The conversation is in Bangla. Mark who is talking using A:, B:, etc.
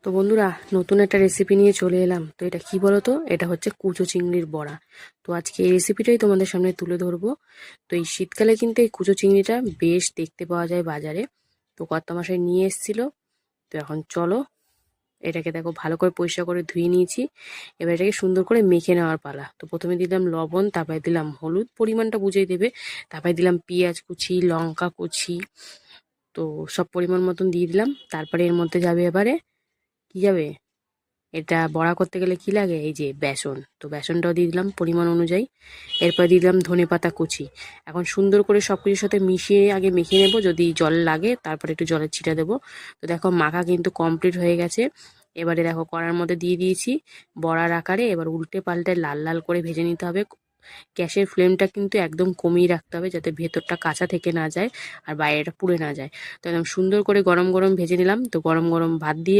A: তো বন্ধুরা, নতুন একটা রেসিপি নিয়ে চলে এলাম। তো এটা কি বলো তো, এটা হচ্ছে কুচো চিংড়ির বড়া। তো আজকে এই রেসিপিটাই তোমাদের সামনে তুলে ধরবো। তো এই শীতকালে কিন্তু এই কুচো চিংড়িটা বেশ দেখতে পাওয়া যায় বাজারে। তো কর্তামশাই নিয়ে এসেছিল। তো এখন চলো, এটাকে দেখো ভালো করে পরিষ্কার করে ধুয়ে নিয়েছি। এবার এটাকে সুন্দর করে মেখে নেওয়ার পালা। তো প্রথমে দিলাম লবণ, তারপরে দিলাম হলুদ, পরিমাণটা বুঝিয়ে দেবে। তারপরে দিলাম পেঁয়াজ কুচি, লঙ্কা কুচি। তো সব পরিমাণ মতন দিয়ে দিলাম। তারপরে এর মধ্যে যাবে এবারে কি যাবে, এটা বড়া করতে গেলে কি লাগে, এই যে বেসন। তো বেসনটাও দিয়ে দিলাম পরিমাণ অনুযায়ী। এরপর দিয়ে দিলাম ধনেপাতা কুচি। এখন সুন্দর করে সব কিছুর সাথে মিশিয়ে আগে মেখে নেব, যদি জল লাগে তারপরে একটু জলের ছিটা দেবো। তো দেখো মাখা কিন্তু কমপ্লিট হয়ে গেছে। এবারে দেখো কড়ার মধ্যে দিয়ে দিয়েছি বড়ার আকারে। এবার উল্টে পাল্টে লাল লাল করে ভেজে নিতে হবে। গ্যাসের ফ্লেমটা কিন্তু একদম কমিয়ে রাখতে হবে, যাতে ভেতরটা কাঁচা থেকে না যায় আর বাইরেটা পুড়ে না যায়। তো একদম সুন্দর করে গরম গরম ভেজে নিলাম। তো গরম গরম ভাত দিয়ে